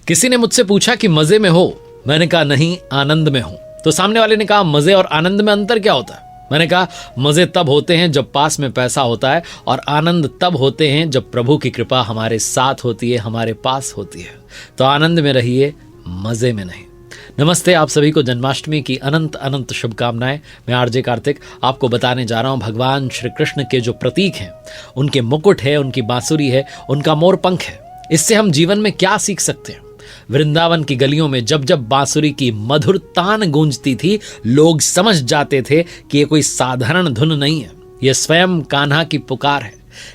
किसी ने मुझसे पूछा कि मजे में हो? मैंने कहा नहीं, आनंद में हूं। तो सामने वाले ने कहा मजे और आनंद में अंतर क्या होता है? मैंने कहा मजे तब होते हैं जब पास में पैसा होता है, और आनंद तब होते हैं जब प्रभु की कृपा हमारे साथ होती है, हमारे पास होती है। तो आनंद में रहिए, मजे में नहीं। नमस्ते, आप सभी को जन्माष्टमी की अनंत अनंत शुभकामनाएं। मैं आरजे कार्तिक आपको बताने जा रहा हूं भगवान श्री कृष्ण के जो प्रतीक हैं, उनके मुकुट है, उनकी बांसुरी है, उनका मोर पंख है। इससे हम जीवन में क्या सीख सकते हैं? वृंदावन की गलियों में जब जब बांसुरी की मधुर तान गूंजती थी, लोग समझ जाते थे कि ये कोई साधारण धुन नहीं है, यह स्वयं कान्हा की पुकार है।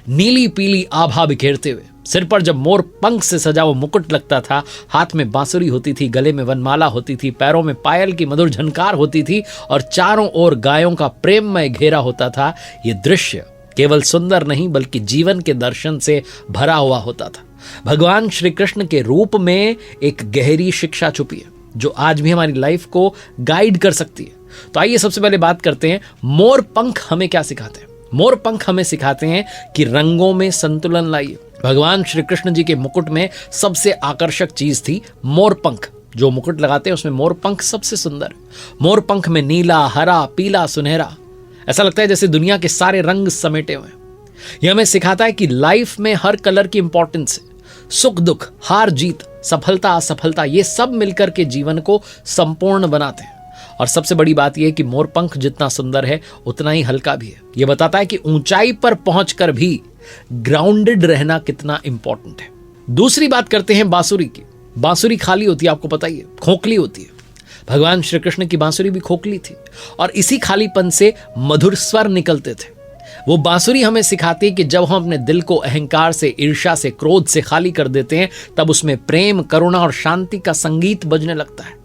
नीली पीली आभा बिखेरते हुए सिर पर जब मोर पंख से सजा वो मुकुट लगता था, हाथ में बांसुरी होती थी, गले में वनमाला होती थी, पैरों में पायल की मधुर झनकार होती थी, और चारों ओर गायों का प्रेममय घेरा होता था। ये दृश्य केवल सुंदर नहीं बल्कि जीवन के दर्शन से भरा हुआ होता था। भगवान श्री कृष्ण के रूप में एक गहरी शिक्षा छुपी है जो आज भी हमारी लाइफ को गाइड कर सकती है। तो आइए सबसे पहले बात करते हैं, मोर पंख हमें क्या सिखाते हैं। मोर पंख हमें सिखाते हैं कि रंगों में संतुलन लाइए। भगवान श्री कृष्ण जी के मुकुट में सबसे आकर्षक चीज थी मोर पंख। जो मुकुट लगाते हैं उसमें मोर पंख सबसे सुंदर है। मोर पंख में नीला, हरा, पीला, सुनहरा, ऐसा लगता है जैसे दुनिया के सारे रंग समेटे हुए हैं। यह हमें सिखाता है कि लाइफ में हर कलर की इंपॉर्टेंस है। सुख दुख, हार जीत, सफलता असफलता, ये सब मिलकर के जीवन को संपूर्ण बनाते हैं। और सबसे बड़ी बात यह है कि मोर पंख जितना सुंदर है उतना ही हल्का भी है। यह बताता है कि ऊंचाई पर पहुंचकर भी ग्राउंडेड रहना कितना इंपॉर्टेंट है। दूसरी बात करते हैं बांसुरी की। बांसुरी खाली होती है, आपको पता ही है, खोखली होती है। भगवान श्री कृष्ण की बांसुरी भी खोखली थी, और इसी खालीपन से मधुर स्वर निकलते थे। वो बांसुरी हमें सिखाती है कि जब हम अपने दिल को अहंकार से, ईर्ष्या से, क्रोध से खाली कर देते हैं, तब उसमें प्रेम, करुणा और शांति का संगीत बजने लगता है।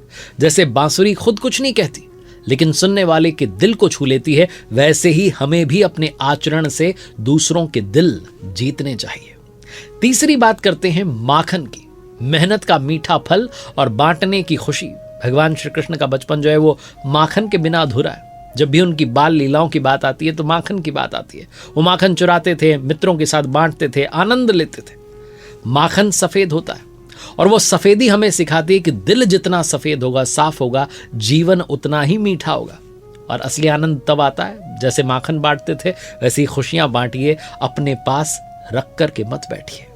जैसे बांसुरी खुद कुछ नहीं कहती लेकिन सुनने वाले के दिल को छू लेती है, वैसे ही हमें भी अपने आचरण से दूसरों के दिल जीतने चाहिए। तीसरी बात करते हैं माखन की। मेहनत का मीठा फल और बांटने की खुशी। भगवान श्री कृष्ण का बचपन जो है वो माखन के बिना अधूरा है। जब भी उनकी बाल लीलाओं की बात आती है तो माखन की बात आती है। वो माखन चुराते थे, मित्रों के साथ बांटते थे, आनंद लेते थे। माखन सफेद होता है, और वो सफेदी हमें सिखाती है कि दिल जितना सफेद होगा, साफ होगा, जीवन उतना ही मीठा होगा। और असली आनंद तब आता है, जैसे माखन बांटते थे वैसी खुशियां बांटिए, अपने पास रख कर के मत बैठिए।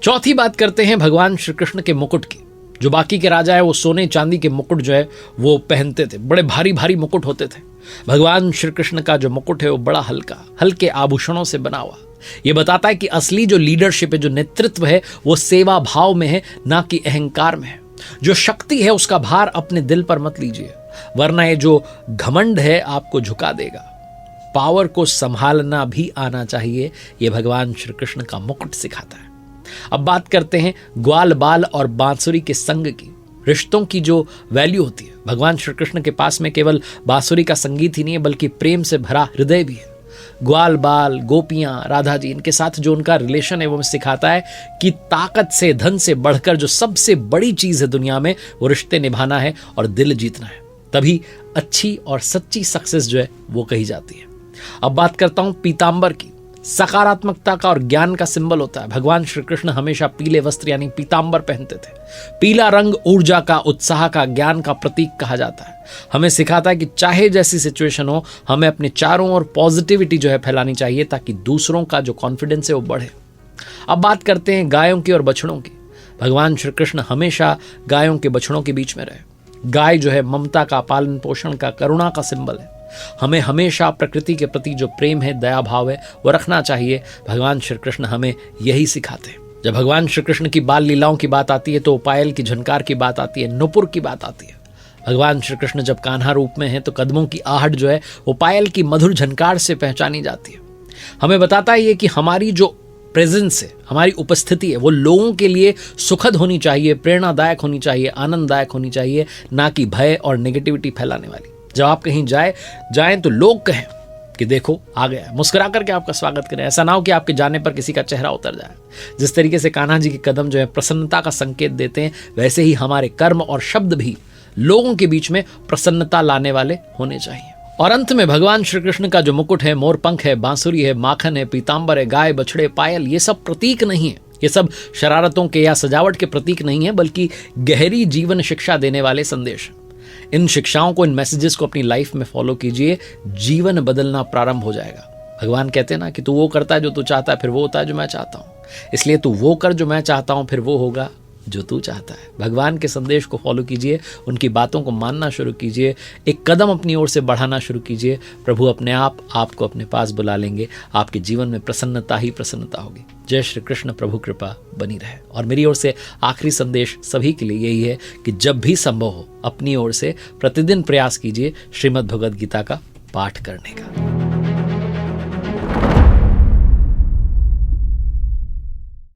चौथी बात करते हैं भगवान श्री कृष्ण के मुकुट की। जो बाकी के राजा है वो सोने चांदी के मुकुट जो है वो पहनते थे, बड़े भारी भारी मुकुट होते थे। भगवान श्री कृष्ण का जो मुकुट है वो बड़ा हल्का, हल्के आभूषणों से बना हुआ। ये बताता है कि असली जो लीडरशिप है, जो नेतृत्व है, वो सेवा भाव में है, ना कि अहंकार में है। जो शक्ति है उसका भार अपने दिल पर मत लीजिए, वरना ये जो घमंड है आपको झुका देगा। पावर को संभालना भी आना चाहिए, ये भगवान श्री कृष्ण का मुकुट सिखाता है। अब बात करते हैं ग्वाल बाल और बांसुरी के संग की। रिश्तों की जो वैल्यू होती है, भगवान श्री कृष्ण के पास में केवल बांसुरी का संगीत ही नहीं है बल्कि प्रेम से भरा हृदय भी है। ग्वाल बाल, गोपियां, राधा जी, इनके साथ जो उनका रिलेशन है वो सिखाता है कि ताकत से, धन से बढ़कर जो सबसे बड़ी चीज है दुनिया में, वो रिश्ते निभाना है और दिल जीतना है। तभी अच्छी और सच्ची सक्सेस जो है वो कही जाती है। अब बात करता हूं पीतांबर की। सकारात्मकता का और ज्ञान का सिंबल होता है। भगवान श्री कृष्ण हमेशा पीले वस्त्र यानी पीतांबर पहनते थे। पीला रंग ऊर्जा का, उत्साह का, ज्ञान का प्रतीक कहा जाता है। हमें सिखाता है कि चाहे जैसी सिचुएशन हो, हमें अपने चारों ओर पॉजिटिविटी जो है फैलानी चाहिए ताकि दूसरों का जो कॉन्फिडेंस है वो बढ़े। अब बात करते हैं गायों की और बछड़ों की। भगवान श्री कृष्ण हमेशा गायों के बछड़ों के बीच में रहे। गाय जो है ममता का, पालन पोषण का, करुणा का सिंबल है। हमें हमेशा प्रकृति के प्रति जो प्रेम है, दया भाव है, वो रखना चाहिए। भगवान श्री कृष्ण हमें यही सिखाते हैं। जब भगवान श्री कृष्ण की बाल लीलाओं की बात आती है तो पायल की झनकार की बात आती है, नुपुर की बात आती है। भगवान श्री कृष्ण जब कान्हा रूप में है तो कदमों की आहट जो है वो पायल की मधुर झनकार से पहचानी जाती है। हमें बताता है ये कि हमारी जो प्रेजेंस है, हमारी उपस्थिति है, वो लोगों के लिए सुखद होनी चाहिए, प्रेरणादायक होनी चाहिए, आनंददायक होनी चाहिए, ना कि भय और नेगेटिविटी फैलाने वाली। जब आप कहीं जाएं तो लोग कहें कि देखो आ गया, मुस्कुरा करके आपका स्वागत करें। ऐसा ना हो कि आपके जाने पर किसी का चेहरा उतर जाए। जिस तरीके से कान्हा जी के कदम जो है प्रसन्नता का संकेत देते हैं, वैसे ही हमारे कर्म और शब्द भी लोगों के बीच में प्रसन्नता लाने वाले होने चाहिए। और अंत में भगवान श्री कृष्ण का जो मुकुट है, मोर पंख है, बांसुरी है, माखन है, पीतांबर है, गाय, बछड़े, पायल, ये सब प्रतीक नहीं है, ये सब शरारतों के या सजावट के प्रतीक नहीं है, बल्कि गहरी जीवन शिक्षा देने वाले संदेश। इन शिक्षाओं को, इन मैसेजेस को अपनी लाइफ में फॉलो कीजिए, जीवन बदलना प्रारंभ हो जाएगा। भगवान कहते हैं ना कि तू वो करता है जो तू चाहता है, फिर वो होता है जो मैं चाहता हूँ। इसलिए तू वो कर जो मैं चाहता हूँ, फिर वो होगा जो तू चाहता है। भगवान के संदेश को फॉलो कीजिए, उनकी बातों को मानना शुरू कीजिए, एक कदम अपनी ओर से बढ़ाना शुरू कीजिए। प्रभु अपने आप आपको अपने पास बुला लेंगे। आपके जीवन में प्रसन्नता ही प्रसन्नता होगी। जय श्री कृष्ण। प्रभु कृपा बनी रहे। और मेरी ओर से आखिरी संदेश सभी के लिए यही है कि जब भी संभव हो अपनी ओर से प्रतिदिन प्रयास कीजिए श्रीमद् भगवद गीता का पाठ करने का।